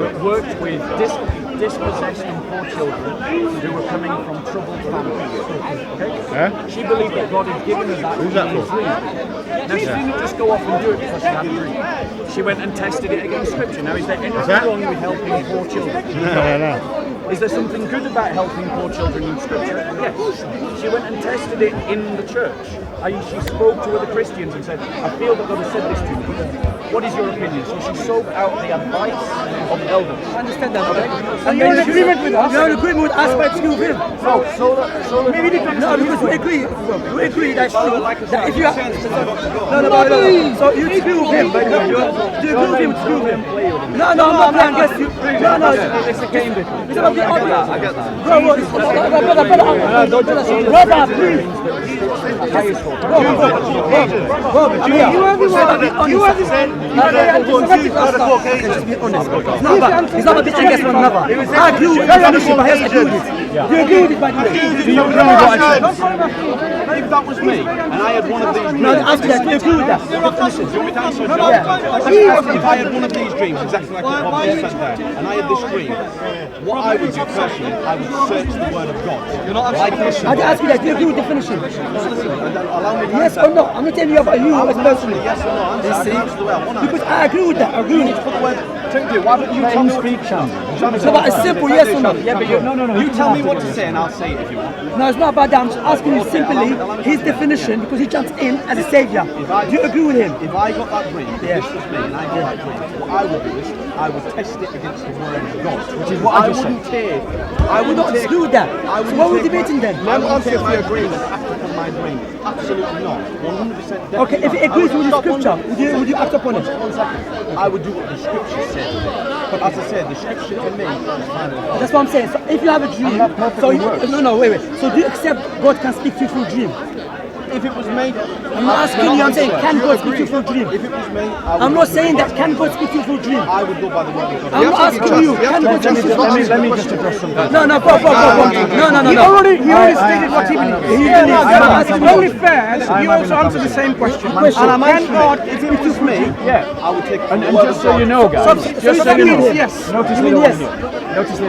that worked with dispossessed and poor children who were coming from troubled families. Okay? Yeah? She believed that God had given her that. Who's that in a for? dream. Now she didn't just go off and do it because she had a dream. She went and tested it against Scripture. Now, is there anything wrong with helping poor children? No. Is there something good about helping poor children in Scripture? Yes. She went and tested it in the church. She spoke to other Christians and said, I feel that God has said this to me. What is your opinion? So she sought out the advice of elders. I understand that. Okay. And you're in agreement with us? You're in agreement with us by two of him? No, so maybe no, because we agree that if you have... No. So you agree with him, by the way. Do you agree with him to screw him? No, I'm not playing against you. No. It's a game difference. It's about the audience. I get that. Brother, please. You are the He's not a bit against one another. I agree with you, but he agree with it. Do you agree with it, by the way? Do you agree with what I said? If that was me, and I had one of these dreams... No, ask me that. Do you agree with that? Do you want me to answer, John? If I had one of these dreams, exactly like what Bob just said there, and I had this dream, what I would do personally, I would search the Word of God. Like this. I ask you that. Do you agree with definition? Allow me to yes or no? I'm not telling you about you as personally. Yes or no? You see? Because I agree with that. I agree with it. Why don't you tell me speak, Shamsi? It's about a simple yes or no. Yeah, but no. You tell me what to say and I'll say it if you want. No, it's not about that. I'm just asking you simply his definition because he jumps in as a savior. Do you agree with him? If I got that dream, if this was me and I got that dream, what I would do is I would test it against the Word of God, which is what I wouldn't take. I would not do that. So what are we debating then? I wouldn't take my agreement after my dream. Absolutely not. 100%. Okay, if it agrees with the scripture, would you act upon it? 1 second. I would do what the scripture said. But as I said, the scripture to me is kind of... That's what I'm saying. So if you have a dream, wait. So do you accept God can speak to you through a dream? If it was me, I'm not asking you, I'm saying, can God speak to you through a dream? If it was me, I'm not saying that can God speak to you through a dream. I would go by the word of God. I'm not asking you, can God speak to you through a dream? Let me just address something. No. He already stated what he believes. It's only fair that you also answer the same question. And can God, if it was me, I would take and just so you know, guys, just so you know, yes. Notice they don't hear.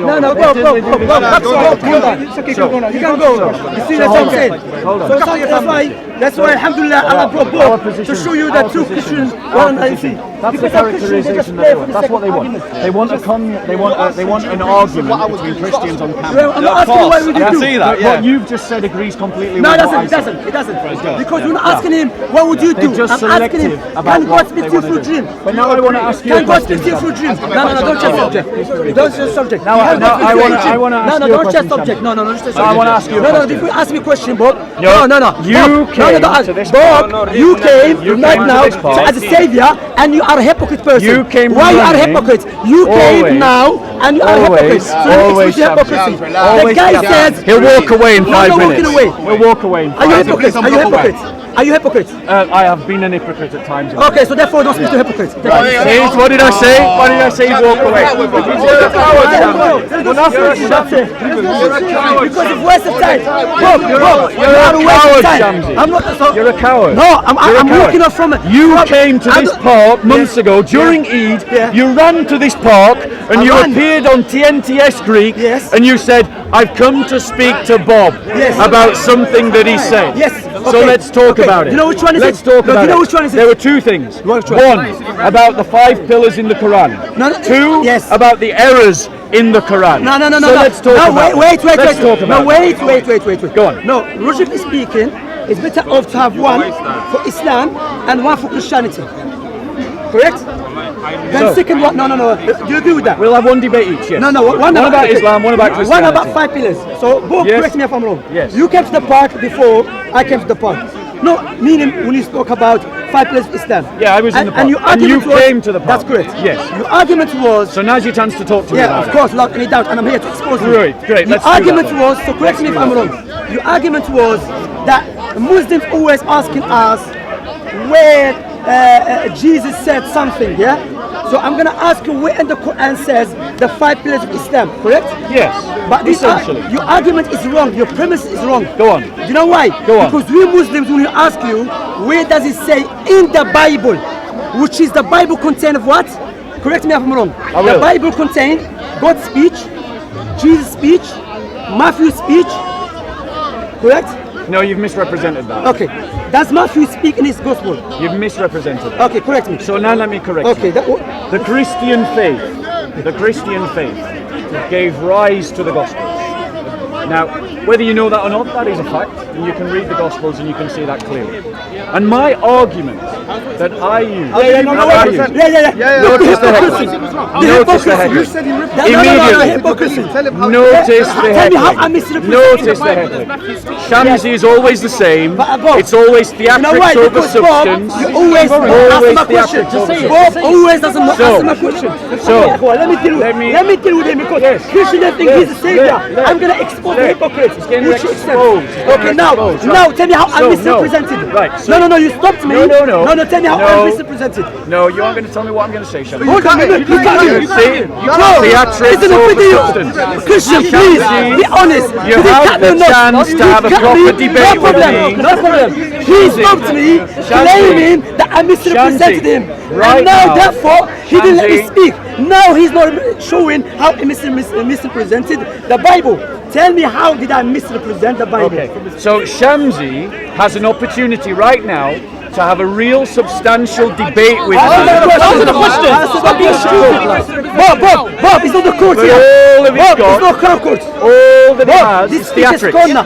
No, go. It's okay, go. You can go. You see, that's what I'm saying. Hold on. That's why, alhamdulillah, Allah brought both to show you that two Christians are That's the characterization that they want. That's what they want. They want an argument between Christians on camera. I'm not asking you what would you do. See that? What you've just said agrees completely with No, what it doesn't. Because we're not asking him, what would you do? I'm asking him, can God speak to you through dream? But now I want to ask you Can God speak to you through dream? No, don't change subject. Don't change subject. Now I want to ask you a question. No, don't change subject. No, don't change subject. I want to ask you a question. No, if you ask me a question, Bob. No. You came to this Bob, you came right now as a savior and you are a hypocrite person. You came Why you are a hypocrite? You came now and you are a hypocrite. Always hypocrisy. The guy says he'll walk away in 5 minutes. He'll walk away in 5 minutes. Are you hypocrite? I have been an hypocrite at times. Okay, so therefore don't speak to hypocrites. See, what did I say? What did I say? Walk away. You're a coward. Because you've wasted time. You're a coward, Shamsi. You're a coward. No, I'm walking off from it. You came to this park months ago during Eid. You ran to this park and you appeared on TNTS Greek and you said, I've come to speak to Bob about something that he said. Yes. So let's talk about it. You know which one is it? Let's talk about it. There were two things. One, about the 5 pillars in the Quran. Two, about the errors in the Quran. No. So let's talk about it. Let's talk about Wait. Go on. No, logically speaking, it's better off to have one for Islam and one for Christianity. Correct? Then second one, no. Do you agree with that? We'll have one debate each, yes. No. One about Islam, one about Christianity. One about 5 pillars. So both correct me if I'm wrong. Yes. You came to the park before I came to the park. No, meaning when you spoke about 5 pillars of Islam. Yeah, I was in the park. And you came to the park. That's correct. Yes. Your argument was... So now's your chance to talk to me about of course, without any doubt, and I'm here to expose you. Great. Your argument was, so correct me if I'm wrong, your argument was that Muslims always asking us where Jesus said something, So I'm going to ask you where in the Quran says the 5 pillars of Islam, correct? Yes, but essentially. Your argument is wrong, your premise is wrong. Go on. Do you know why? Go on. Because we Muslims, when we ask you, where does it say in the Bible which is the Bible contained of what? Correct me if I'm wrong. The Bible contained God's speech, Jesus' speech, Matthew's speech. Correct? No, you've misrepresented that. Okay. Does Matthew speak in his gospel? You've misrepresented it. Okay, correct me. So now let me correct Okay. you. The Christian faith gave rise to the Gospels. Now, whether you know that or not, that is a fact, and you can read the Gospels and you can see that clearly. And my argument that I use... Yeah. Notice the hypocrisy. Notice the heckling. You said you hypocrisy. Notice the Tell me how I heckling. misrepresented. Notice the heckling. Shamsi is always the same. It's always theatrics over Because substance. Bob, you always ask my question. theatrics over Bob always doesn't answer So- my question. so- let me deal with him because Christian think he's the savior. I'm gonna expose the hypocrites. getting Which you accept. exposed. It's getting Okay, now exposed. tell me how I'm So, no. misrepresented. Right, so- No, you stopped me. No. Tell me how No. I'm misrepresented. No, you aren't going to tell me what I'm going to say, Shamsi. Hold on, you can't do it. See? Theatrics It's in a over video. substance. Christian, please be honest. You Did he have cut me the or not? chance Did to he have a cut proper me? debate with me. No problem. He stopped me, claiming that I misrepresented him. right And now, now, therefore, he didn't let me Shamsi. speak. Now he's not showing how he misrepresented the Bible. Tell me, how did I misrepresent the Bible? Okay, so Shamsi has an opportunity right now to have a real substantial debate with Answer the me. question. Stop being stupid. Bob, it's not the court But here. all of it's Bob, got- it's not car court. All that he has This is speech is theatrics. corner.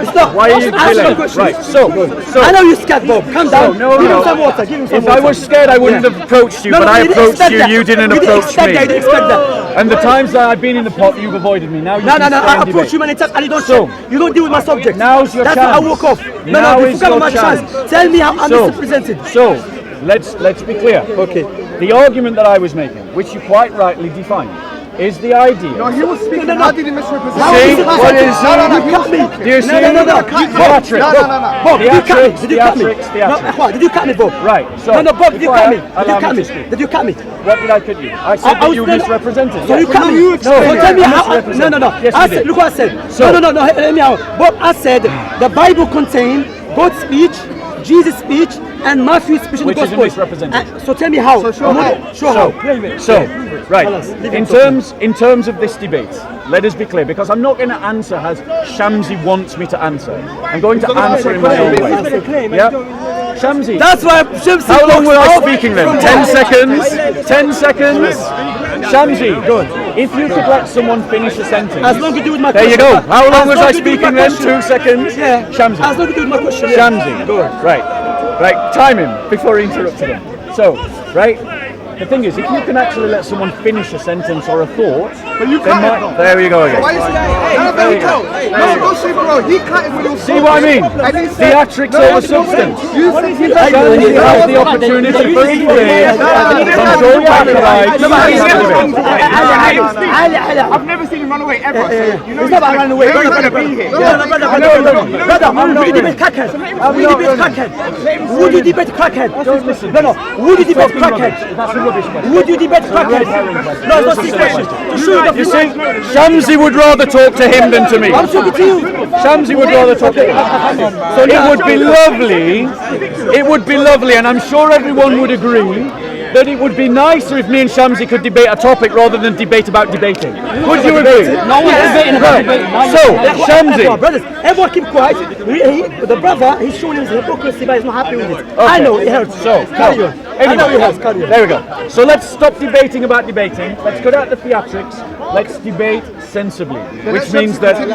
It's not. Why are you Answer the killing? question. Right, so I know you're scared, Bob. Calm down. no, Give no. him some water. Give him some if water. I was scared, I wouldn't have approached you, but I you didn't approached expect you, that. you didn't You approach expect me. that. You didn't expect that. And the times that I've been in the pot, you've avoided me. Now you No, can stay I and approach you debate. many times and you don't So, you don't deal with my subject. now's your That's chance. why I woke off. Now you is forgot your my chance. chance. Tell me how I'm So- misrepresented. So, let's be clear. Okay. The argument that I was making, which you quite rightly defined, is the idea. No, he was speaking. No. How did he misrepresent? How See, is it what is- you cut me. Do you see? No. Theatrics. Bob, did you cut me? Theatrics, Did you cut me? theatrics. No, Ahwad, did you cut me, Bob? Right, so No, Bob, did you before cut I- me? Did you allow cut me me? to speak. Did you cut me? What did I cut you? I said that you misrepresented. So you cut me. No, So tell me how. misrepresented. No. Yes, I you said, did. look what I said. So- No. Hear me out. Bob, I said the Bible contained God's speech, Jesus' speech, and Matthew's speech in the Which is a gospel. misrepresentation. So tell me how. show how. Show how. So, right, Tell us. Leave in it terms of this debate, let us be clear, because I'm not going to answer as Shamsi wants me to answer. I'm going to answer in my own way. Yeah? Shamsi, That's why Shamsi. how long were I walks speaking off then? from 10 that. seconds? 10 seconds? Shamsi, if you could let someone finish a sentence. As long as you do with my There you question. go. How long As was long I as you do with my speaking then? question. 2 seconds? Yeah. Shamsi. As long as you do with my question. Yeah. Shamsi. Go on. Right, time him before he interrupted him. So, right, the thing is, if you can actually let someone finish a sentence or a thought, But you then cut it, though. there you go again. Why is he? No, see, bro. He cut it when he was See what I mean? Theatrics over substance. Shamsi has the opportunity for his way. I'm sure you have the right. I've never seen him run away ever. So, you know, It's not about running away. He's Brother, gonna be here. would you debate crackhead? Would you debate crackhead? No. Would you debate crackhead? That's a rubbish question. Would you debate crackhead? No, it's not a question. To show you the You see, Shamsi would rather talk to him than to me. I'm talking to you. Shamsi would rather talk to him. So it would be lovely. It would be lovely, and I'm sure everyone would agree that it would be nicer if me and Shamsi could debate a topic rather than debate about debating. Would you agree? No one's debating about debate. So, Shamsi. Brothers, everyone keep quiet. The brother, he's showing his hypocrisy, but he's not happy with it. I know, it hurts. So, carry on. I know it hurts, carry on. There we go. So let's stop debating about debating. Let's cut out the theatrics. Let's debate sensibly, which means that I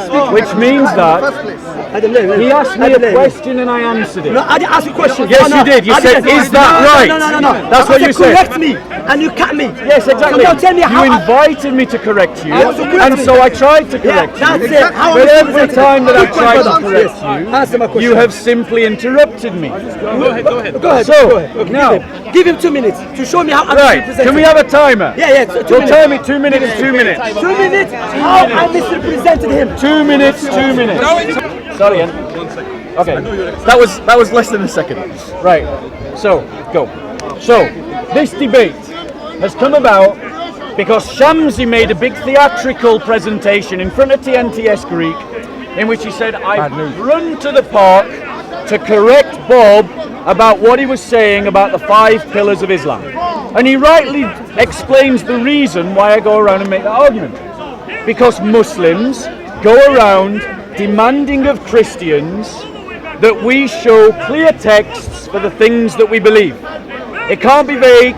don't know. he asked me a question and I answered it. No, I didn't ask you a question. Yes, No, you did. You I said, didn't. "Is that right?" No. That's what you said. Correct me, and you cut me. Yes, exactly. So now tell me how. You invited me to correct you, so correct and me. so I tried to Yeah, correct you. that's it. How But am I every represented? time that I Good tried to question. correct Yes. Answer my question. you have simply interrupted me. Go ahead. So, go ahead. Okay, now- give him 2 minutes to show me how I'm Right, represented. can we have a timer? Yeah, 2 Well, minutes. tell me 2 minutes, 2 minutes. 2 minutes. How I misrepresented him. 2 minutes, 2 minutes. Sorry, Ian. Okay, that was less than a second. Right, so, go. So, this debate has come about because Shamsi made a big theatrical presentation in front of TNTS Greek in which he said, I've run to the park to correct Bob about what he was saying about the 5 pillars of Islam. And he rightly explains the reason why I go around and make that argument. Because Muslims go around demanding of Christians that we show clear texts for the things that we believe. It can't be vague.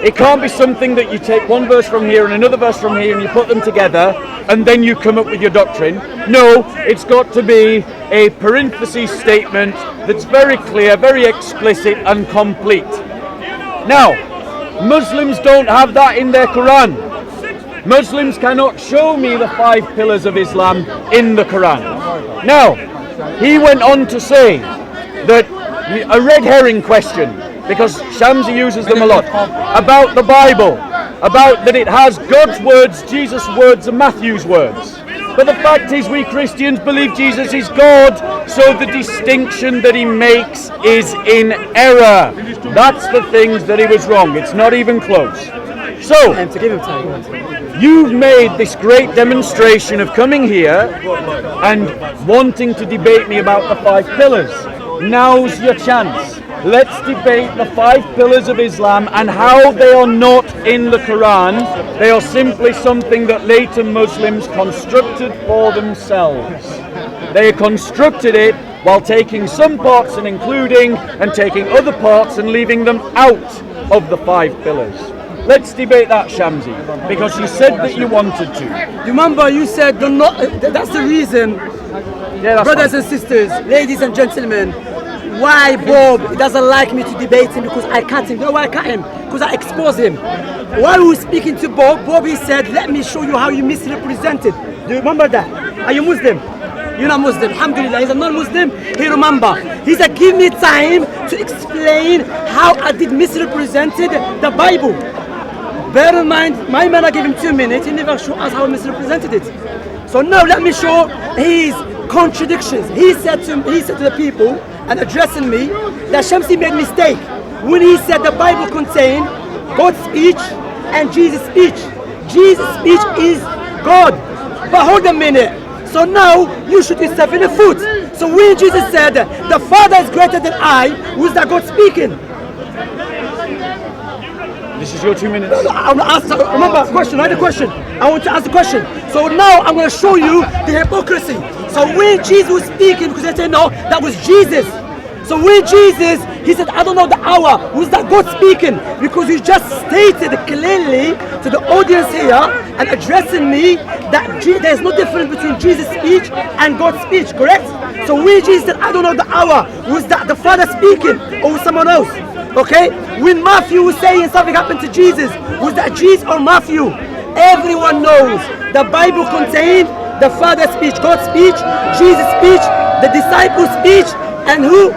It can't be something that you take one verse from here and another verse from here and you put them together and then you come up with your doctrine. No, it's got to be a parenthesis statement that's very clear, very explicit and complete. Now, Muslims don't have that in their Quran. Muslims cannot show me the 5 pillars of Islam in the Quran. Now, he went on to say that a red herring question, because Shamsi uses them a lot, about the Bible, about that it has God's words, Jesus' words and Matthew's words. But the fact is we Christians believe Jesus is God, so the distinction that he makes is in error. That's the things that he was wrong. It's not even close. So, you've made this great demonstration of coming here and wanting to debate me about the 5 pillars. Now's your chance. Let's debate the 5 pillars of Islam and how they are not in the Quran. They are simply something that later Muslims constructed for themselves. They constructed it while taking some parts and including and taking other parts and leaving them out of the 5 pillars. Let's debate that, Shamsi, because you said that you wanted to. Remember, you said that's the reason, brothers and sisters, ladies and gentlemen, why Bob doesn't like me to debate him, because I cut him. You know why I cut him? Because I expose him. While we were speaking to Bob, Bobby said, let me show you how you misrepresented. Do you remember that? Are you Muslim? You're not Muslim. Alhamdulillah, he's a non-Muslim. He remember. He said, give me time to explain how I did misrepresented the Bible. Bear in mind, my man, I gave him 2 minutes. He never showed us how he misrepresented it. So now let me show his contradictions. He said to the people and addressing me that Shamsi made a mistake when he said the Bible contained God's speech and Jesus' speech. Jesus' speech is God. But hold a minute. So now you shoot yourself in the foot. So when Jesus said the Father is greater than I, was that God speaking? This is your 2 minutes. I want to ask, remember, question, I had a question. I want to ask the question. So now I'm going to show you the hypocrisy. So when Jesus was speaking, because they said no, that was Jesus. So when Jesus, he said, I don't know the hour, was that God speaking? Because you just stated clearly to the audience here and addressing me that there's no difference between Jesus' speech and God's speech, correct? So when Jesus said, I don't know the hour, was that the Father speaking or was someone else? Okay? When Matthew was saying something happened to Jesus, was that Jesus or Matthew? Everyone knows the Bible contained the Father's speech, God's speech, Jesus' speech, the disciples' speech, and who?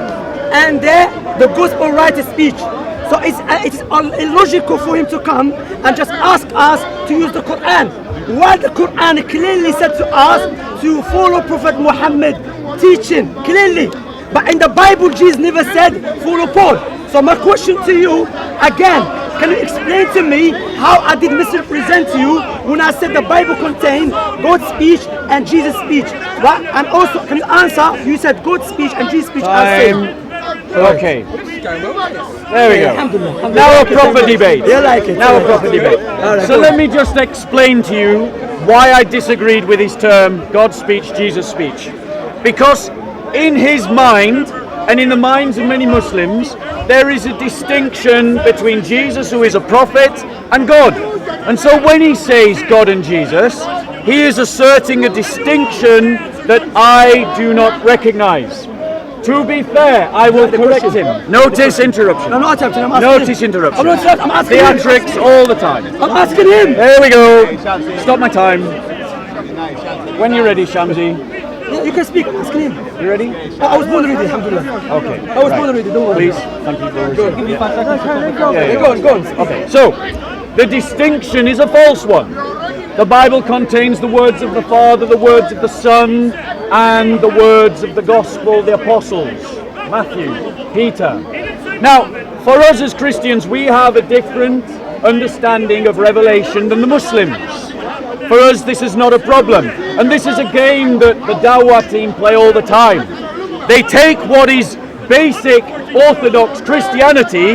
And the gospel writer's speech. So it's illogical for him to come and just ask us to use the Quran. While the Quran clearly said to us to follow Prophet Muhammad teaching, clearly. But in the Bible, Jesus never said follow Paul. So my question to you, again, can you explain to me how I did misrepresent you when I said the Bible contained God's speech and Jesus' speech? Right? And also, can you answer, you said God's speech and Jesus' speech are same. Okay. There we go. Alhamdulillah. Now a proper debate. You like it. Now a proper debate. Right, So let me just explain to you why I disagreed with his term, God's speech, Jesus' speech. Because in his mind, and in the minds of many Muslims, there is a distinction between Jesus, who is a prophet, and God. And so when he says God and Jesus, he is asserting a distinction that I do not recognize. To be fair, I will correct him. Notice interruption. I'm not interrupting, I'm asking Notice him. interruption. I'm not interrupting, I'm asking him. Theatrics all the time. I'm asking him. There we go. Stop my time. When you're ready, Shamsi. You can speak, I'm asking him. You ready? I was born already, alhamdulillah. Okay. I was born already, don't worry. Please. Thank you. Go on. Okay. So, the distinction is a false one. The Bible contains the words of the Father, the words of the Son, and the words of the Gospel, the Apostles, Matthew, Peter. Now, for us as Christians, we have a different understanding of Revelation than the Muslims. For us, this is not a problem. And this is a game that the Dawah team play all the time. They take what is basic Orthodox Christianity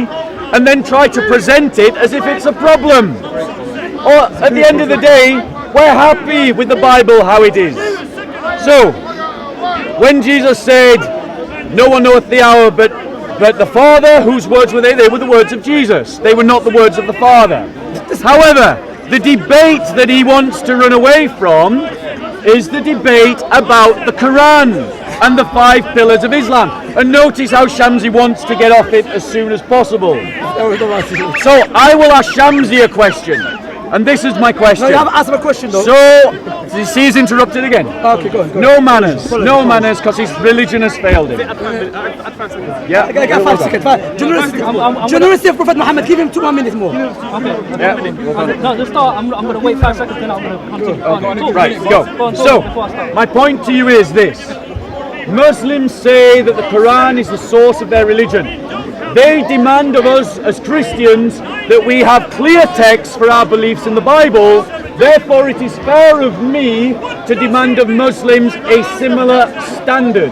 and then try to present it as if it's a problem. Or at the end of the day, we're happy with the Bible how it is. So, when Jesus said, "No one knoweth the hour but the Father," whose words were they? They were the words of Jesus. They were not the words of the Father. However, the debate that he wants to run away from is the debate about the Quran and the 5 pillars of Islam. And notice how Shamsi wants to get off it as soon as possible. So I will ask Shamsi a question. And this is my question. No, you haven't asked him a question though. So, you see he's interrupted again. Okay, go on. No manners. No manners because his religion has failed him. Yeah. Get 5 seconds. Generosity of Prophet Muhammad, give him 1 minute more. Yeah. No, just start. I'm going to wait 5 seconds, then I'm going to continue. Right, go. So, my point to you is this. Muslims say that the Quran is the source of their religion. They demand of us as Christians that we have clear texts for our beliefs in the Bible. Therefore, it is fair of me to demand of Muslims a similar standard.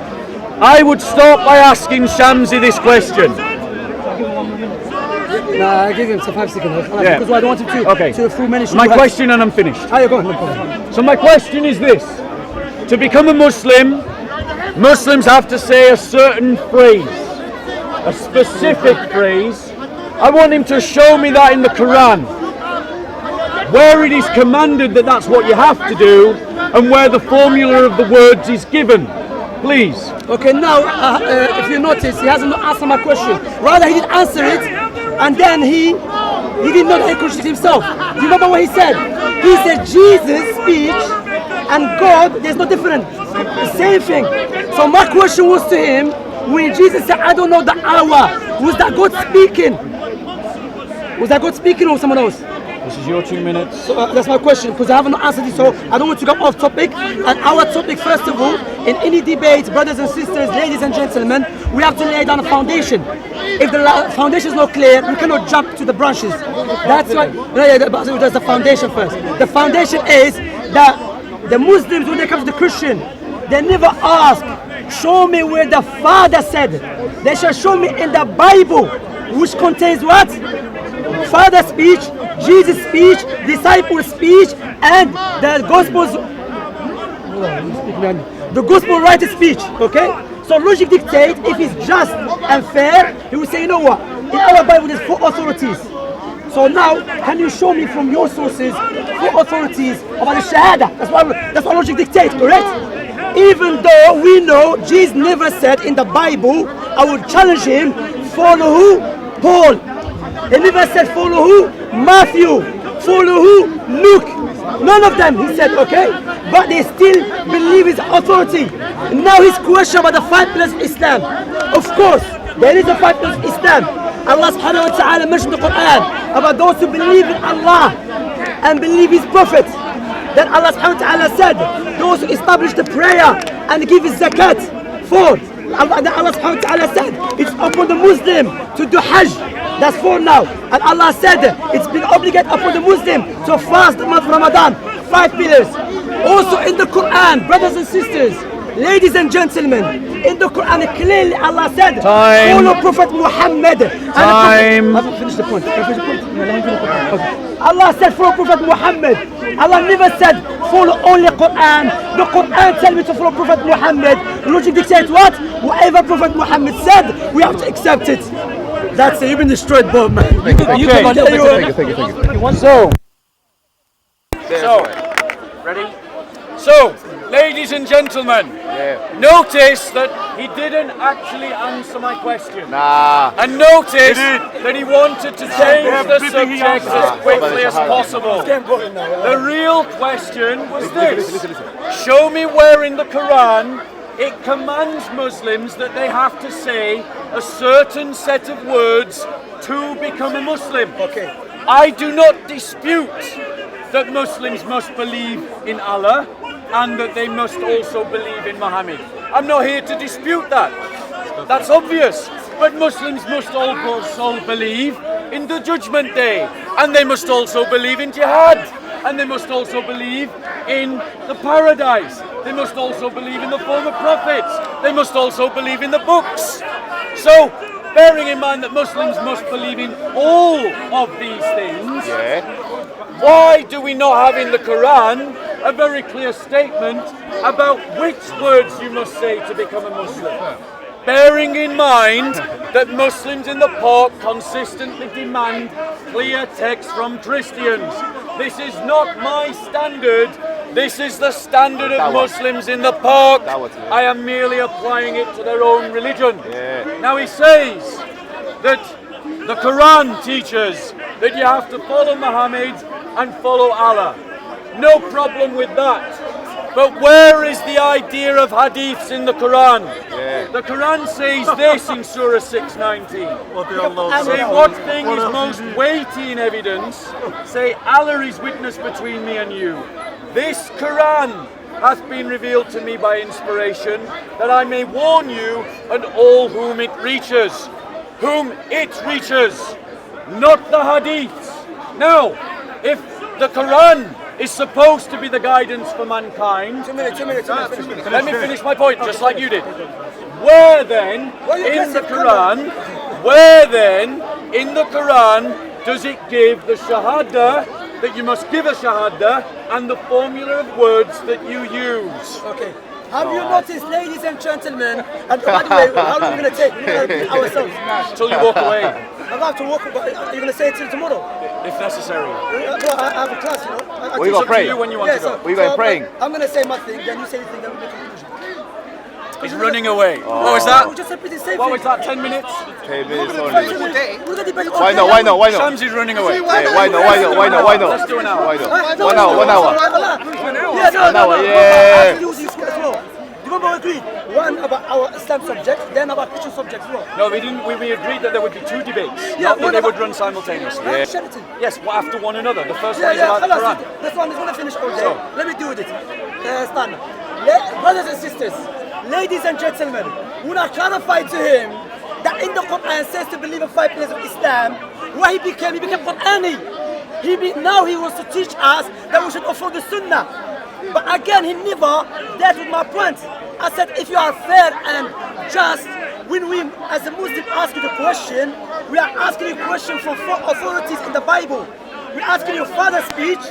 I would start by asking Shamsi this question. Nah, give him 5 seconds. Yeah. Because I don't want him to through many My question, and I'm finished. Oh, go on, no problem. So my question is this. To become a Muslim, Muslims have to say a certain phrase, a specific phrase. I want him to show me that in the Quran, where it is commanded that that's what you have to do, and where the formula of the words is given. Please. Okay, now, if you notice, he hasn't answered my question. Rather, he did answer it, and then he did not encourage himself. Do you remember what he said? He said Jesus' speech and God, there's no difference. The same thing. So my question was to him, when Jesus said, "I don't know the hour," was that God speaking? Was that God speaking or someone else? This is your 2 minutes. So that's my question, because I haven't answered it, so I don't want to go off topic. And our topic, first of all, in any debate, brothers and sisters, ladies and gentlemen, we have to lay down a foundation. If the foundation is not clear, we cannot jump to the branches. That's why, that's the foundation first. The foundation is that the Muslims, when they come to the Christian, they never ask, "Show me where the Father said." They shall show me in the Bible, which contains what? Father speech, Jesus speech, disciple speech, and the gospel writer speech. Okay? So logic dictates, if it's just and fair, he will say, "You know what? In our Bible there's 4 authorities. So now, can you show me from your sources 4 authorities about the Shahada?" That's what logic dictates, correct? Even though we know Jesus never said in the Bible, I would challenge him, follow who? Paul. He never said follow who? Matthew. Follow who? Luke. None of them, he said, okay? But they still believe his authority. Now his question about the 5 pillars of Islam. Of course, there is a 5 pillars of Islam. Allah subhanahu wa ta'ala mentioned in the Quran about those who believe in Allah and believe his prophet. Then Allah subhanahu wa ta'ala said, those who establish the prayer and give his zakat. 4. Allah subhanahu wa ta'ala said, it's upon the Muslim to do Hajj. That's 4 now. And Allah said, it's been obligated upon the Muslim to fast the month of Ramadan. 5 pillars. Also in the Quran, brothers and sisters, ladies and gentlemen, in the Quran clearly Allah said, follow Prophet Muhammad. Time. I haven't finished the point. Allah said follow Prophet Muhammad. Allah never said follow only Quran. The Quran tells me to follow Prophet Muhammad. Logic dictates what? Whatever Prophet Muhammad said, we have to accept it. That's it. You've been destroyed, Bob, man. Ready? So, ladies and gentlemen, notice that he didn't actually answer my question. And notice that he wanted to change the subject as quickly as possible. The real question was this. Show me where in the Quran it commands Muslims that they have to say a certain set of words to become a Muslim. I do not dispute that Muslims must believe in Allah and that they must also believe in Muhammad. I'm not here to dispute that. That's obvious. But Muslims must also believe in the Judgment Day, and they must also believe in Jihad, and they must also believe in the paradise. They must also believe in the former prophets. They must also believe in the books. So, bearing in mind that Muslims must believe in all of these things, why do we not have in the Quran a very clear statement about which words you must say to become a Muslim? Bearing in mind that Muslims in the park consistently demand clear text from Christians. This is not my standard. This is the standard of Muslims in the park. I am merely applying it to their own religion. Now he says that the Quran teaches that you have to follow Muhammad and follow Allah. No problem with that. But where is the idea of hadiths in the Quran? The Quran says this in Surah 6:19. Say what thing is most weighty in evidence? Say Allah is witness between me and you. This Quran hath been revealed to me by inspiration, that I may warn you and all whom it reaches. Whom it reaches, not the hadiths. Now, if the Quran is supposed to be the guidance for mankind, let me finish my point, just like you did. Where then in the Quran does it give the Shahada, that you must give a Shahada, and the formula of words that you use? Okay. Have you noticed, ladies and gentlemen, and by the way, how long are we going to take? We're going to repeat ourselves. Till you walk away. I'm about to walk, but are you going to say it till tomorrow? If necessary. Well, I have a class, you know. We got praying. You when you want to go. We got praying. I'm going to say my thing, then you say your thing, then we make a conclusion. He's running away. What was that? We just repeat the same What thing. was that? 10 minutes? 10 minutes We're only. going to debate all Why day. not? Why not? Why not? Shamsi's running away. Why not? Let's do an hour. Why not? No, 1 hour. 1 hour. Yeah, no, 1 hour. I Yeah. have to use you as well. Do you remember we agreed? One about our Islam subject, then about Christian subjects as well. No, we didn't. We agreed that there would be two debates, Yeah, not that one they about- would run simultaneously. Christianity. Yes, well, after one another. The first Yeah, one is about the خلاص, Quran. this one is going to finish all day. So. Let me do with it. Stand. Brothers and sisters, ladies and gentlemen, when I clarified to him that in the Quran says to believe in 5 pillars of Islam, where he became Qur'ani. Now he wants to teach us that we should follow the Sunnah. But again, he never dealt with my point. I said, if you are fair and just, when we as a Muslim ask you the question, we are asking you a question from 4 authorities in the Bible. We're asking you Father's speech,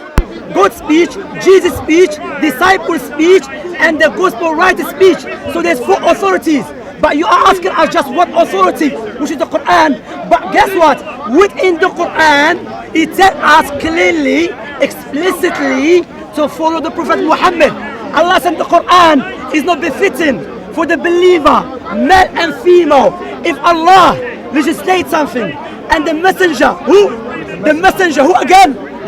God's speech, Jesus' speech, disciples' speech, and the gospel writer's speech. So there's 4 authorities. But you are asking us just one authority, which is the Quran. But guess what? Within the Quran, it tells us clearly, explicitly, to follow the Prophet Muhammad. Allah said the Quran is not befitting for the believer, male and female. If Allah legislates something, and the messenger, the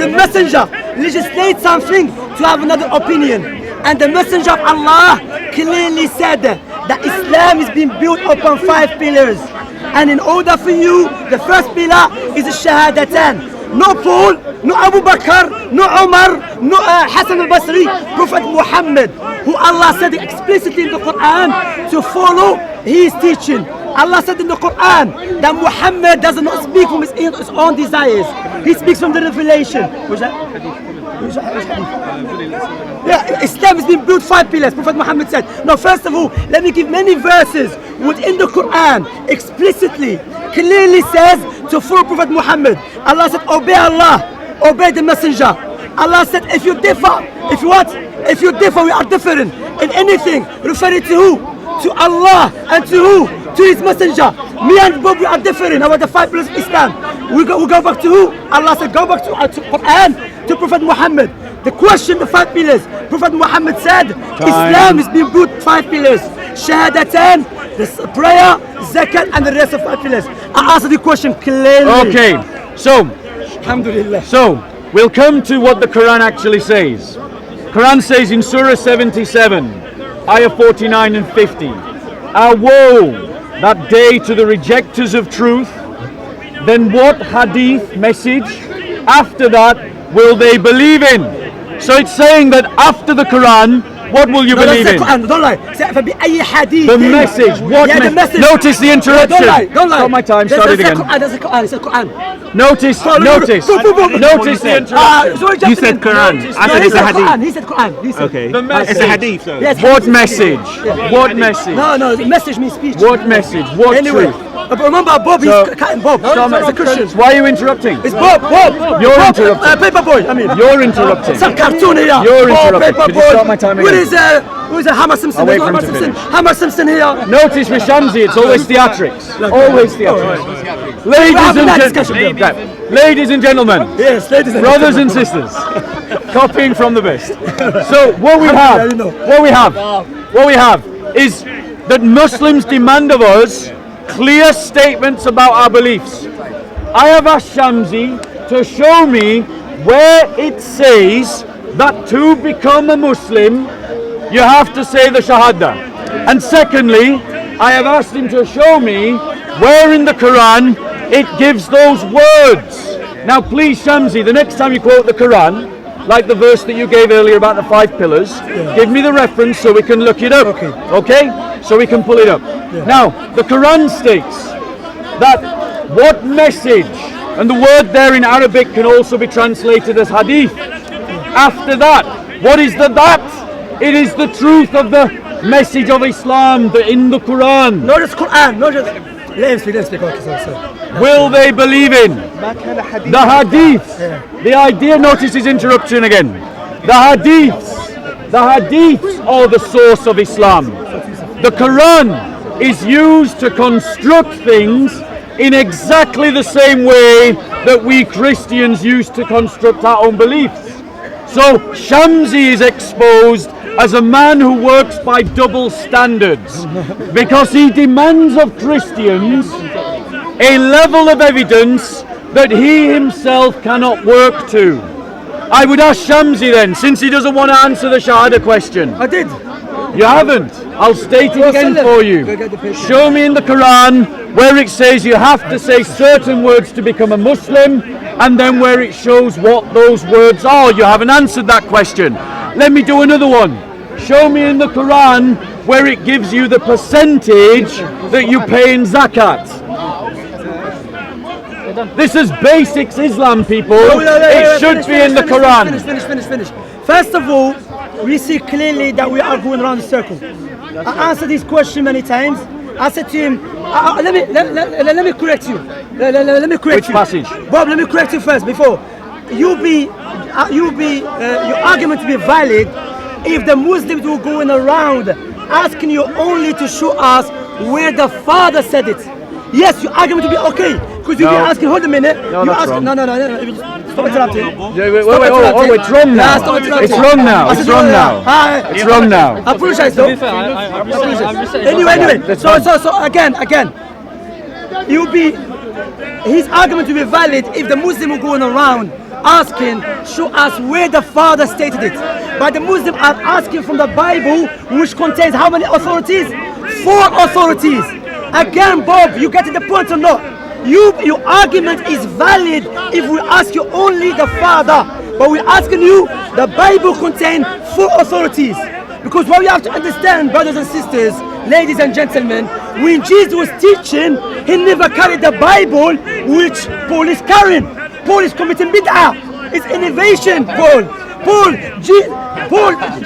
messenger legislates something to have another opinion. And the messenger of Allah clearly said that Islam is being built upon 5 pillars. And in order for you, the first pillar is the Shahadatan. No Paul, no Abu Bakr, no Umar, no Hassan al-Basri, Prophet Muhammad, who Allah said explicitly in the Quran to follow his teaching. Allah said in the Quran that Muhammad does not speak from his own desires. He speaks from the revelation. What's that? Yeah, Islam has been built 5 pillars. Prophet Muhammad said. Now, first of all, let me give many verses within the Quran explicitly, clearly says to follow Prophet Muhammad. Allah said, obey Allah, obey the messenger. Allah said, if you differ, if you differ, we are different in anything, referring to who? To Allah and to who? To his messenger. Me and Bob, we are different about the 5 pillars of Islam. We go back to who? Allah said, go back to Quran, to Prophet Muhammad. The question, the 5 pillars. Prophet Muhammad said, Islam is being built 5 pillars. Shahadatan, the prayer, zakat, and the rest of 5 pillars. I answered the question clearly. Okay, so, Alhamdulillah. so we'll come to what the Quran actually says. Quran says in Surah 77, Ayah 49 and 50, woe that day to the rejectors of truth, then what hadith message after that will they believe in? So it's saying that after the Quran, what will you believe in? Don't lie. The message. What the message. Notice the interruption. Don't lie. Don't lie. Stop my time. Start it again. That's the Quran. It's the Quran. Notice the interruption. You said Quran. I said it's a hadith. He said Quran. He said. Okay. The message. It's a hadith, though. Yes, What hadith. message? Yeah. What message? No, the message means speech. What message? What Anyway, truth? But remember, Bob, he's cutting Bob. He's a Christian. Why are you interrupting? It's Bob. You're Bob, interrupting. Paper boy, I mean. You're interrupting. Some cartoon here. You're interrupting. Paper Could you boy. stop my time again? Who is Hammer Simpson? I'll wait for him to finish. Hammer Simpson here. Notice with Shamsi, it's always theatrics. Always theatrics. Ladies and gentlemen, Yes, ladies and brothers and sisters, copying from the best. So what we have is that Muslims demand of us clear statements about our beliefs. I have asked Shamsi to show me where it says that to become a Muslim you have to say the Shahada. And secondly, I have asked him to show me where in the Quran it gives those words. Now please Shamsi, the next time you quote the Quran, like the verse that you gave earlier about the 5 pillars, give me the reference so we can look it up. Okay? So we can pull it up. Now, the Quran states that what message, and the word there in Arabic can also be translated as hadith. After that, what is the that? It is the truth of the message of Islam in the Quran. Not just Quran, not just... Let him speak. Okay, sorry. Will they believe in the hadiths? The idea, notice his interruption again. The hadiths are the source of Islam. The Quran is used to construct things in exactly the same way that we Christians used to construct our own beliefs. So Shamsi is exposed as a man who works by double standards because he demands of Christians a level of evidence that he himself cannot work to. I would ask Shamsi then, since he doesn't want to answer the Shahada question. I did. You haven't. I'll state it again for you. Show me in the Quran where it says you have to say certain words to become a Muslim, and then where it shows what those words are. You haven't answered that question. Let me do another one. Show me in the Quran where it gives you the percentage that you pay in zakat. This is basics Islam, people. It should be in the Quran. Finish. First of all, we see clearly that we are going around the circle. I answered this question many times. I said to him, let me correct you. Let me correct Which you. passage? Bob, let me correct you first before. Your argument to be valid if the Muslims were going around asking you only to show us where the Father said it. Yes, your argument to be okay. Because you've been asking, hold a minute. No, that's wrong. No. Stop interrupting. Wait, it's wrong now. Stop interrupting. It's wrong now. It's wrong now. It's wrong now. I apologize though. Anyway. So again, his argument will be valid if the Muslim are going around asking, show us where the Father stated it. But the Muslims are asking from the Bible, which contains how many authorities? 4 authorities. Again, Bob, you get to the point or not? Your argument is valid if we ask you only the Father. But we're asking you, the Bible contains 4 authorities. Because what we have to understand, brothers and sisters, ladies and gentlemen, when Jesus was teaching, he never carried the Bible which Paul is carrying. Paul is committing bid'ah. It's innovation, Paul.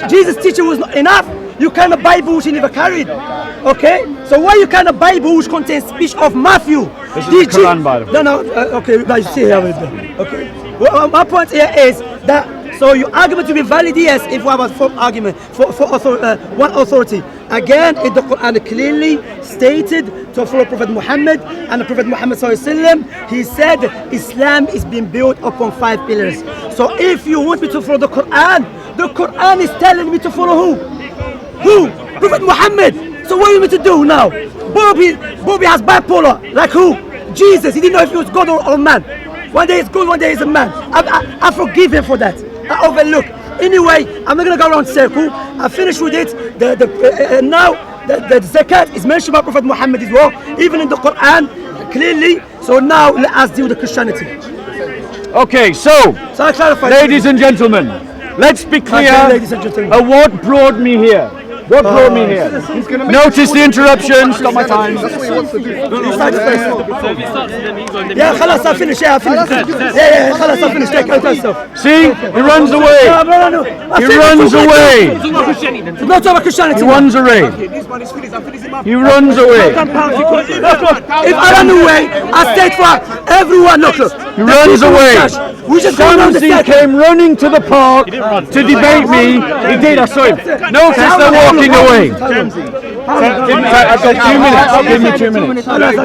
Jesus' teaching was not enough. You carry a Bible which he never carried. Okay? So why you carry a Bible which contains speech of Matthew? This is the Quran Bible. No, okay, but you see here with them. Okay. Well, my point here is that, so your argument will be valid, yes, if we have a one authority. Again, in the Quran clearly stated to follow Prophet Muhammad, and the Prophet Muhammad ﷺ, he said Islam is being built upon 5 pillars. So if you want me to follow the Quran is telling me to follow who? Who? Prophet Muhammad. So what do you want me to do now? Bobby has bipolar. Like who? Jesus. He didn't know if he was God or man. One day he's good, one day he's a man. I forgive him for that. I overlook. Anyway, I'm not gonna go around circle. I finished with it. Now the zakat is mentioned by Prophet Muhammad as well, even in the Quran clearly. So now let us deal with the Christianity. Okay, so I clarify. ladies and gentlemen, let's be clear Ladies and gentlemen. what brought me here. What brought me here? Notice the interruption. Stop my time. Yeah, خلاص I finish. Yeah, I finish. Yeah, خلاص I finish. Take out yourself. See, he runs away. He runs away. No talk about Christianity. He runs away. He runs away. If I run away, I stayed for everyone. Look. He runs away. We just go around the SHAMSI circle. came running to the park to debate me. He did, I saw him. Notice they're walking away. I've got 2 minutes. Give me 2 minutes. No, it's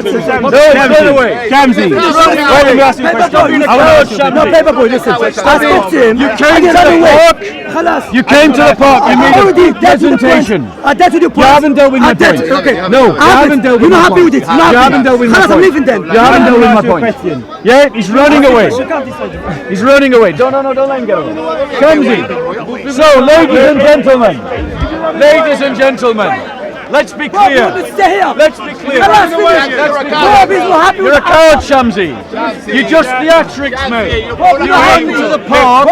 run away. SHAMSI, let me ask you a question. No, paper boy, listen. I spoke to him. You came to the park. You came to the park. You made a presentation. I dealt with your point. You haven't dealt with my point. Okay. No, you haven't dealt with You're my not happy point. with it. You haven't dealt with my I'm point. leaving then. You haven't dealt with my point. Yeah, he's running away. He's running away. Don't let him get away. SHAMSI. So, ladies and gentlemen, let's be clear. Stay here. Let's be clear. Let's be clear. You're a coward, SHAMSI. You just theatrics, mate. You came to the park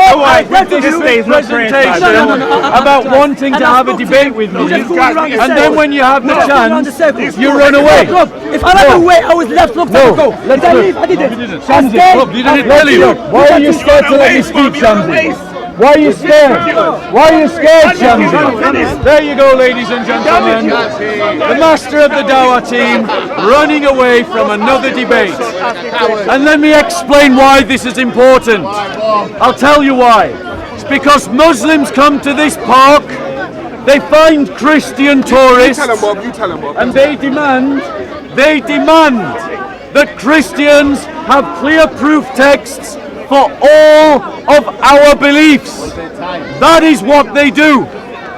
with this presentation about wanting to have a debate with me, and then when you have the chance, you run away. If I ran away, I was left long time ago. Let's Did I look. leave? I didn't. SHAMSI, you didn't tell you. Why are you scared to let me speak, SHAMSI? Why are you scared? Why are you scared, SHAMSI? There you go, ladies and gentlemen. The master of the Dawah team running away from another debate. And let me explain why this is important. I'll tell you why. It's because Muslims come to this park, they find Christian tourists, and they demand that Christians have clear proof texts for all of our beliefs. That is what they do.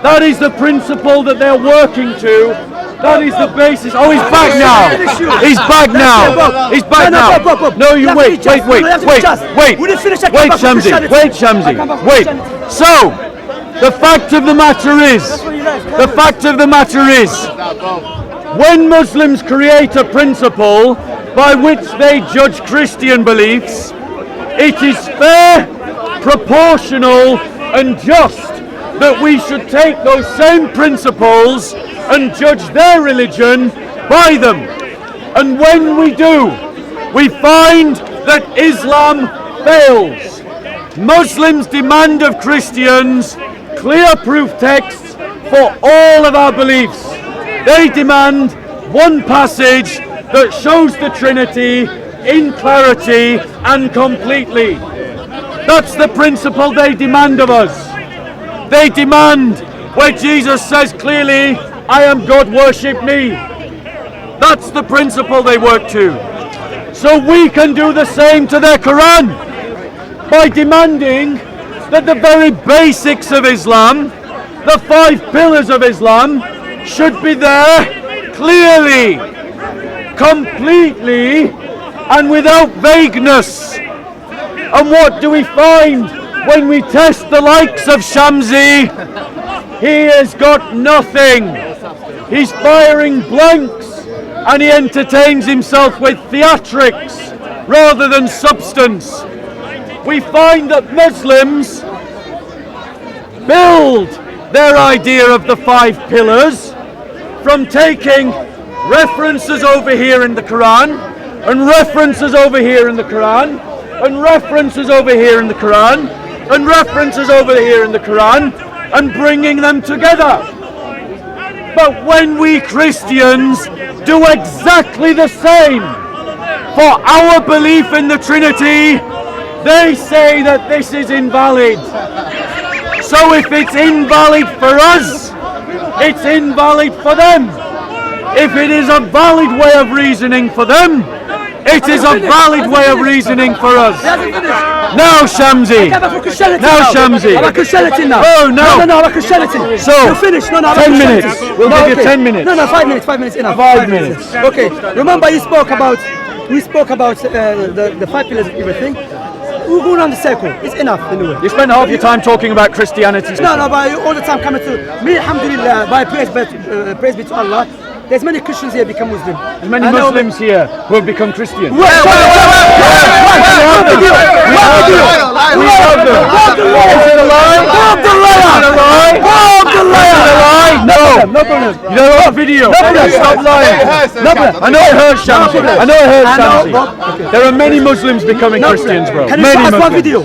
That is the principle that they're working to. That is the basis. Oh, he's back now. He's back now. He's back now. No, you wait, SHAMSI. Wait, So, the fact of the matter is, when Muslims create a principle by which they judge Christian beliefs, it is fair, proportional, and just that we should take those same principles and judge their religion by them. And when we do, we find that Islam fails. Muslims demand of Christians clear proof texts for all of our beliefs. They demand one passage that shows the Trinity in clarity and completely. That's the principle they demand of us. They demand where Jesus says clearly, I am God, worship me. That's the principle they work to. So we can do the same to their Quran by demanding that the very basics of Islam, the 5 pillars of Islam, should be there clearly, completely, and without vagueness. And what do we find when we test the likes of SHAMSI? He has got nothing. He's firing blanks, and he entertains himself with theatrics rather than substance. We find that Muslims build their idea of the 5 pillars from taking references over here in the Quran, and references over here in the Quran, and references over here in the Quran, and references over here in the Quran, and bringing them together. But when we Christians do exactly the same for our belief in the Trinity, they say that this is invalid. So if it's invalid for us, it's invalid for them. If it is a valid way of reasoning for them, it is a valid way of reasoning for us. Now, SHAMSI. Now, SHAMSI. About Christianity now. Oh, no. No, about Christianity. So, you're finished. No, 10 minutes. We'll give you 10 minutes. No, 5 minutes. 5 minutes enough. 5 minutes. Okay. Remember, we spoke about the 5 pillars of everything. We'll go around the circle. It's enough anyway. You spent half your time talking about Christianity. No, but all the time coming to me. Alhamdulillah, by praise be to Allah. There's many Christians here become Muslim. There's many Muslims here who have become Christian. We have them. We have them. Is it a lie? Is it a lie? No. problem, no problem. You don't want a video. No problem. Stop lying. No problem. I know it hurts, Shamsi. I know it hurts, I know, Shamsi. but- There are many Muslims becoming Christians, bro. Can you Many show us one Muslims. video?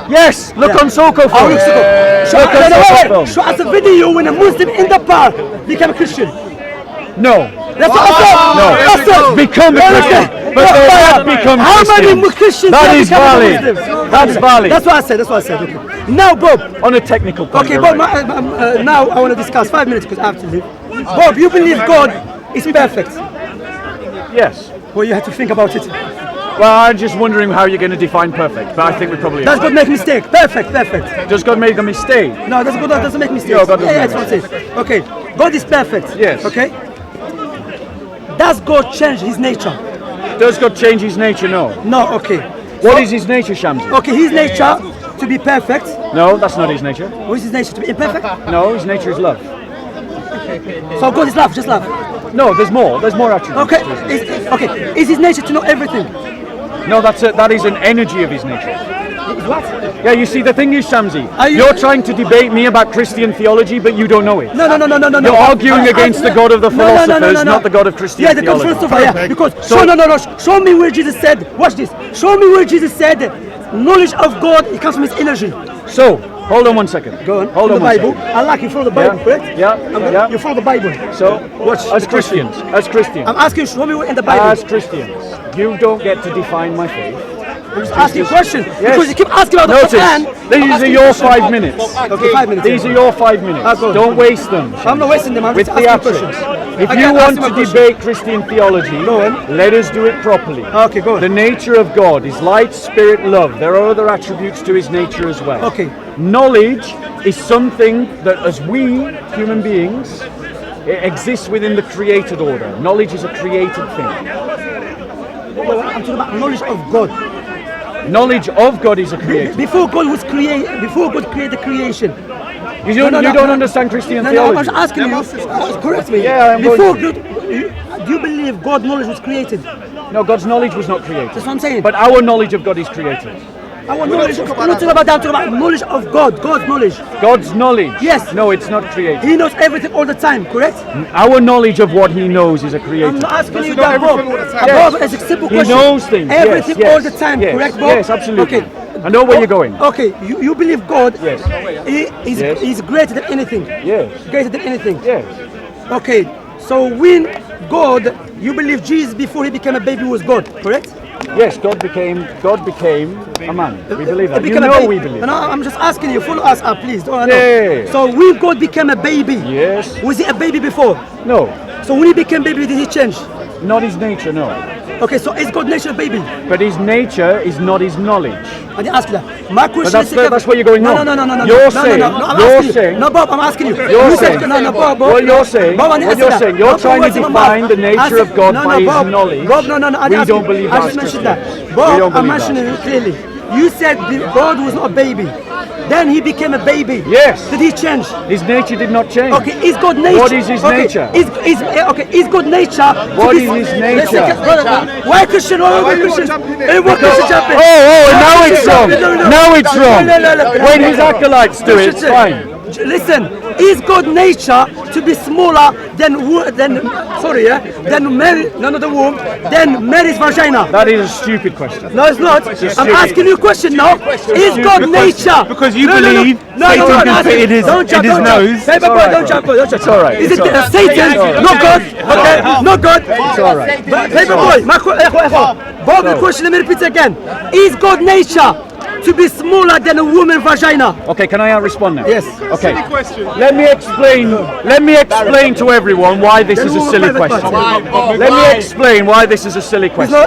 Yes, look on SOCO Oh, film. look, Soko. Show, Look on SOCO film. show us a video when a Muslim in the park became a Christian. No. That's what I said. No. That's it. Become a Christian. But they have become How many Christians. Christians That have is become valid. Muslims? That's valid. That's what I said. That's what I said. Okay. Now, Bob. On a technical point. Okay, you're Bob. right. Now I want to discuss 5 minutes because I have to leave. Bob, you believe God is perfect? Yes. Well, you have to think about it. Well, I'm just wondering how you're going to define perfect, but I think we probably Does are. God make mistake? Perfect, perfect. Does God make a mistake? No, God doesn't make mistakes. No, God doesn't yeah, make that's what I'm saying. Okay, God is perfect. Yes. Okay. Does God change His nature? Does God change his nature? No. No. Okay. What is his nature, Shamsi? Okay, His nature to be perfect. No, that's not his nature. What is His nature to be imperfect? No, his nature is love. So God is love, just love. No, there's more. There's more attributes. Okay. to his nature. Okay. Is His nature to know everything? No, that is an energy of his nature. What? Yeah, you see, the thing is, Shamsi, Are you- you're trying to debate me about Christian theology, but you don't know it. No. You're arguing against the God of the philosophers, not the God of Christian Yeah, the God of theology. philosopher, yeah. Because show me where Jesus said. Watch this. Show me where Jesus said, knowledge of God it comes from His energy. So, hold on one second. Go on. Hold the on one Bible. second. I like you follow the Bible, Yeah. correct? Yeah. You follow the Bible. So, Watch as the question. Christians, I'm asking you, show me where in the Bible. as Christians, you don't get to define my faith. I'm just asking you a question. Yes. Because you keep asking about the Notice, Quran. these are your 5 minutes. Okay, 5 minutes. These are your 5 minutes. go on. Don't waste them. I'm not wasting them. I'm With just asking theatrics. questions. If I you can't want ask my to question. debate Christian theology, Go on. let us do it properly. Okay, go on. The nature of God is light, spirit, love. There are other attributes to his nature as well. Okay. Knowledge is something that, as we, human beings, it exists within the created order. Knowledge is a created thing. I'm talking about knowledge of God. Knowledge of God is a created. Before God created the creation. You don't understand Christian No, theology. I'm just asking you. Correct me. Yeah, I'm Before going God, do you believe God's knowledge was created? No, God's knowledge was not created. That's what I'm saying. But our knowledge of God is created. Our knowledge. I'm not talking about that. I'm talking about knowledge of God. God's knowledge. God's knowledge? Yes. No, it's not created. He knows everything all the time. Correct? Our knowledge of what he knows is a I'm created. not asking you know that, Bob. everything all the time. Bob, it's a simple He question. knows things. Everything yes, all the time. yes, Correct, Bob? Yes, absolutely. Okay. I know where you're going. Okay, you believe God Yes. Yes. is greater than anything. Yes. Greater than anything. Yes. Okay, so when God, you believe Jesus before he became a baby was God, correct? Yes, God became a man. We believe that. He You became a know baby. we believe No, that. I'm just asking you, follow us up, please. Don't I know. Yeah. So when God became a baby, Yes. was he a baby before? No. So when he became baby, did he change? Not his nature, no. Okay, so is God nature a baby? But his nature is not his knowledge. I didn't ask you that. My question that's is... where you're going No, wrong. no, no, no, no. You're no, saying- no, no, no, I'm you're asking you. saying- No, Bob, I'm asking you. You're You said- saying- No, no, Bob. What you're saying, Bob, I didn't what answer you're that. saying, you're Bob, trying to what's in my define mouth? the nature I said- of God no, by no, his Bob. knowledge. Bob, no, no, no. We don't believe I that just as mentioned Christians. that. Bob, We don't I'm believe that. mentioning it clearly. You said God was not a baby. Then he became a baby. Yes. Did he change? His nature did not change. Okay, is God nature? What is his nature? Is God nature? What is his nature? Why Christian? Why Christian? Hey, what Christian jumping? Oh, now it's wrong. Now it's wrong. No. When his acolytes do it, it's fine. Listen, is God nature to be smaller than Mary, none of the womb, than Mary's vagina? That is a stupid question. No, it's not. I'm stupid. asking you a question now. Is God nature? because you believe Satan I'm can asking- fit in his don't jump, don't nose. jump. Hey, boy, don't jump. Don't jump. It's all right. Is It's it all right. Satan? Not God. Okay, not God. It's all right. Paper boy, Bob, the question, let me repeat again. Is God nature to be smaller than a woman's vagina? Okay, can I respond now? Yes. Okay. Let me explain to everyone why this is a silly question. Let me explain why this is a silly question.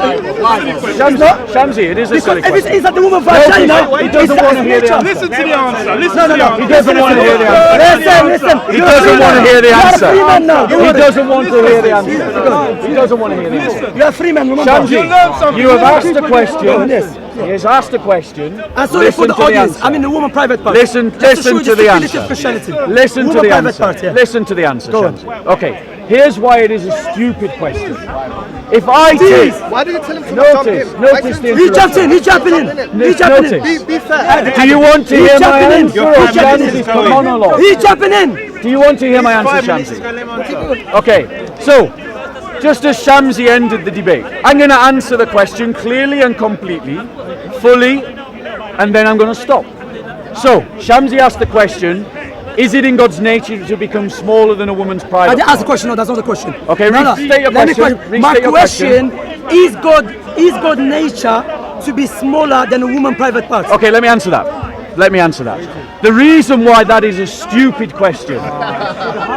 Shamsi, it is a silly Because if question. it's at the woman's vagina, He doesn't want to hear the answer. Listen to the answer. Listen No, to the no, answer. He doesn't want to hear the answer. Listen. He doesn't want to hear the answer. You're a free man now. He doesn't want to hear the answer. He doesn't want to hear the answer. You're a free man, remember. Shamsi, you have asked a question. Yes. He has asked a question. I'm sorry for Listen the to the audience. answer. I'm in the woman private part. Listen Just to show to you the stupidity answer. of Christianity. Listen to Woman the private answer. part, yeah. Listen to the answer, Go on. Shamsi. Okay, here's why it is a stupid question. If I take... Why do you tell him to jump in? Notice the He jumped in. He's jumping in. He's jumping in. Notice. Be fair. Do you want to He's hear my jumping in. answer You're or jumping in. Shamsi's monologue? He's jumping in. Do you want to hear my answer, Shamsi? Okay, so just as Shamsi ended the debate, I'm going to answer the question clearly and completely, fully, and then I'm going to stop. So, Shamsi asked the question, is it in God's nature to become smaller than a woman's private? I didn't ask the question. No, that's not the question. Okay, restate your question. My question is God nature to be smaller than a woman's private part? Okay, let me answer that. The reason why that is a stupid question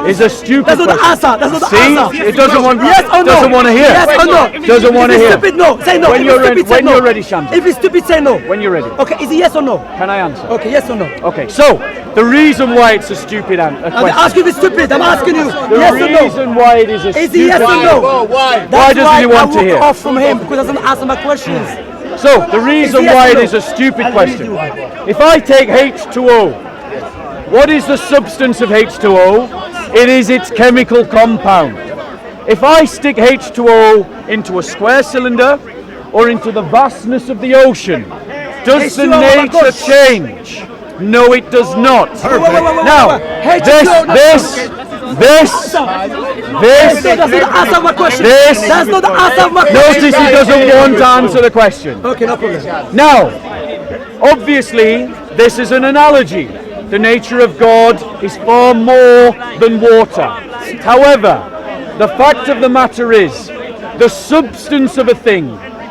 is a stupid That's not the question. answer. That's not the See? answer. It doesn't want. Yes or no? Doesn't want to hear. Yes or no? Doesn't want to If it's hear. stupid, no. Say no. When If you're it's ready, stupid, say when no. you're ready, Shamsi. If it's stupid, say no. When you're ready. Okay, is it yes or no? Can I answer? Okay, yes or no? Okay, so the reason why it's a stupid I question. ask you if it's stupid. I'm asking you. The Yes or no? reason why it is a Is stupid it yes or no? Why That's doesn't he want I to walk hear? off from him because he doesn't answer my questions. So the reason Yes why or it no? is a stupid question. If I take H2O, what is the substance of H2O? It is its chemical compound. If I stick H2O into a square cylinder or into the vastness of the ocean, does the H2O, oh my nature gosh. change? No, it does not. Wait. Now, H2O, this That's not the answer of my question. This- That's not the answer of my question. notice he doesn't want to answer the question. Okay, no problem. Now, obviously, this is an analogy. The nature of God is far more than water. However, the fact of the matter is, the substance of a thing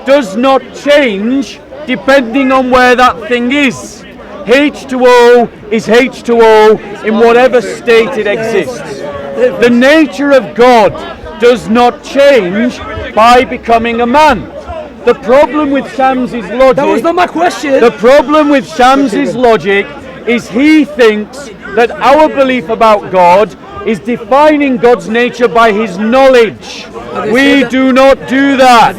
does not change depending on where that thing is. H2O is H2O in whatever state it exists. The nature of God does not change by becoming a man. The problem with Shamsi's logic. That was not my question. The problem with Shamsi's logic is he thinks that our belief about God is defining God's nature by his knowledge. We do not do that.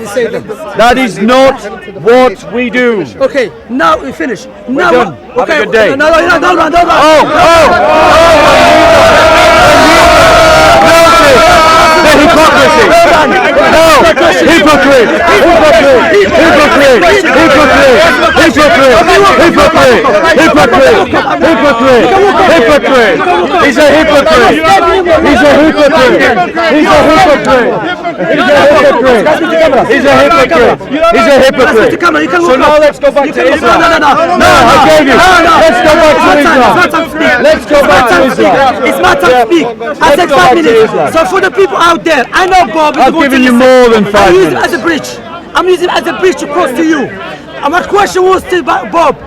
That is not what we do. Okay, now we finish. Now, done. Have a good day. No, run. The hypocrisy. No, hypocrite. He's a hypocrite. So now let's go back to Islam. No, I gave you. Let's go back to Islam. Let's go back to Islam. It's my time to speak. I said go back 5 to minutes. Islam. So for the people out there, I know Bob is I've going given to you listen. more than 5 I'm using it minutes. as a bridge. I'm using it as a bridge to cross to you. And my question was to Bob,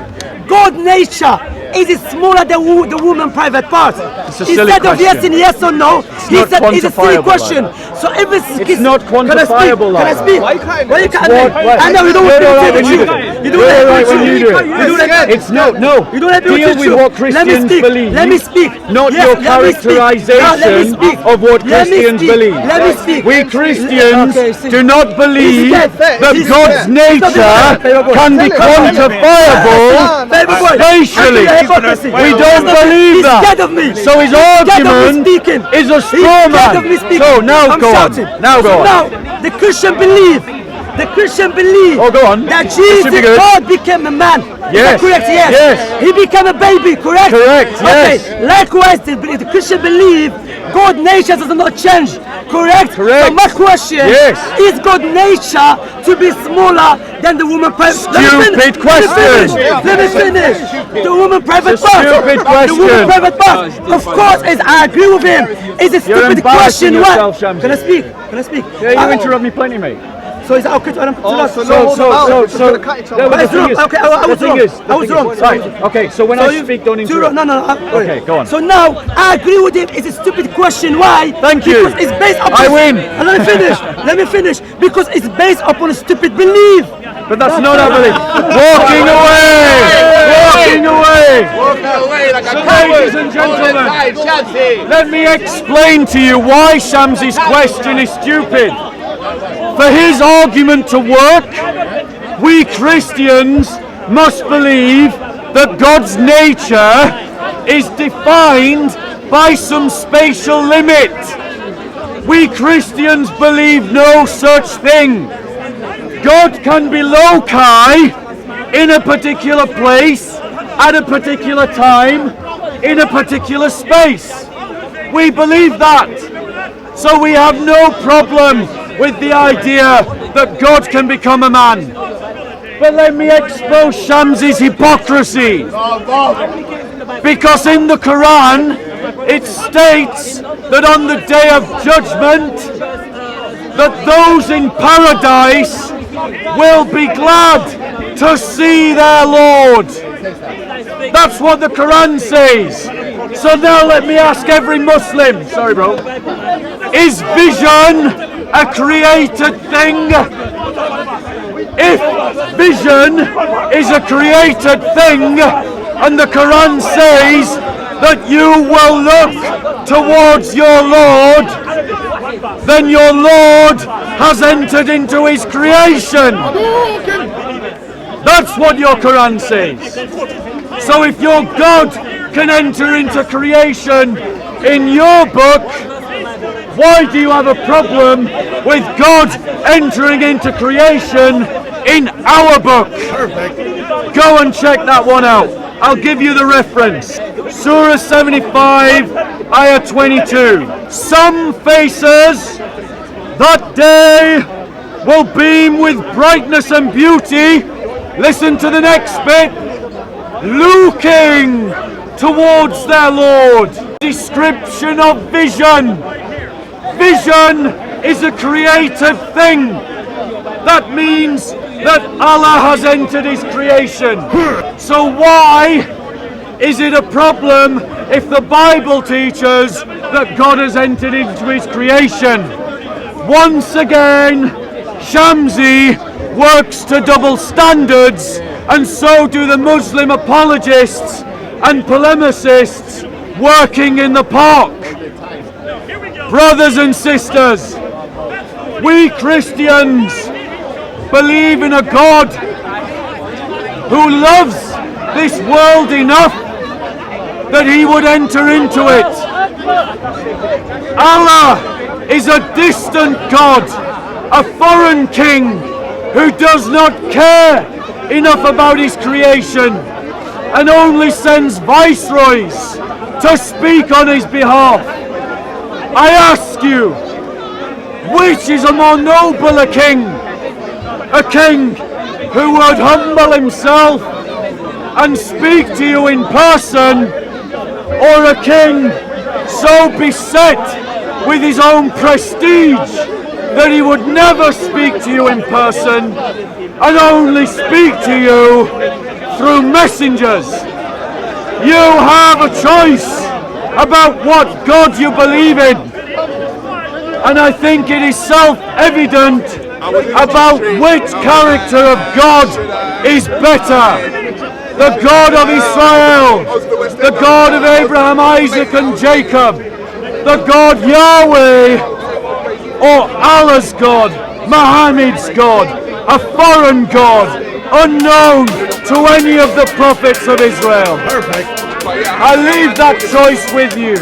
God nature, is it smaller than the woman private part? a silly Instead of yes question. and yes or no, he not said it's a silly quantifiable, question. So if It's not quantifiable, Can I like speak? that. Well, you can't. What? I know you don't want You're to right say when the you truth. do it. You don't You're let right me when you do it. You don't let It's no. You don't let me Deal with what Christians believe. Let me speak. Not Yes, your let me speak. characterization Let me speak. of what Let me Christians speak. believe. Let me speak. We Christians Okay, see. do not believe He's dead. that He's God's dead. nature can be quantifiable spatially. We don't believe He's that. scared of me. So his He's scared of me argument speaking. is a He's straw scared of me man. speaking. So now I'm go shouting. on. Now go on. Now the Christian believe. Oh, go on. That This should be Jesus, good. God became a man. Is that Yes. correct? Yes. Yes. He became a baby. Correct. Correct, yes. Okay. Likewise, the Christian believe God nature does not change. Correct. Correct. So my question Yes. is God nature to be smaller than the woman private? Stupid question. Let me finish. The woman private It's a part. stupid The question. woman private part. Of course, I agree with him. It's a You're stupid embarrassing question. yourself, Why? Shamsi. Can I speak? Can I speak? Yeah, you interrupt me plenty, mate. So is that okay to So, no, the it's thing wrong. is- Okay, I was the thing wrong. is- I was wrong. Right, okay, so when So I you- speak, don't No, interrupt. Okay, go on. So now I agree with him. It's a stupid question. Why? Thank you. Because it's based upon. I win. Let me finish. Let me finish. Because it's based upon a stupid belief. But that's not our belief. Walking away! Walking away! Ladies and gentlemen, let me explain to you why Shamsi's question is stupid. For his argument to work, we Christians must believe that God's nature is defined by some spatial limit. We Christians believe no such thing. God can be loci in a particular place, at a particular time, in a particular space. We believe that. So we have no problem with the idea that God can become a man. But let me expose Shamsi's hypocrisy. Because in the Quran, it states that on the day of judgment, that those in paradise will be glad to see their Lord. That's what the Quran says. So now let me ask every Muslim, sorry bro, is vision a created thing? If vision is a created thing, and the Quran says that you will look towards your Lord, then your Lord has entered into his creation. That's what your Quran says. So if your God can enter into creation in your book, why do you have a problem with God entering into creation in our book? Go and check that one out. I'll give you the reference. Surah 75, Ayah 22. Some faces that day will beam with brightness and beauty. Listen to the next bit. Looking towards their Lord. Description of vision. Vision is a creative thing. That means that Allah has entered his creation. So why is it a problem if the Bible teaches that God has entered into his creation? Once again, Shamsi works to double standards, and so do the Muslim apologists and polemicists working in the park. Brothers and sisters, we Christians believe in a God who loves this world enough that he would enter into it. Allah is a distant God, a foreign king who does not care enough about his creation and only sends viceroys to speak on his behalf. I ask you, which is a more noble a king who would humble himself and speak to you in person, or a king so beset with his own prestige that he would never speak to you in person and only speak to you through messengers? You have a choice about what God you believe in, and I think it is self-evident about which character of God is better. The God of Israel, the God of Abraham, Isaac and Jacob, the God Yahweh, or Allah's God, Muhammad's God, a foreign God, unknown to any of the prophets of Israel. I leave that choice with you.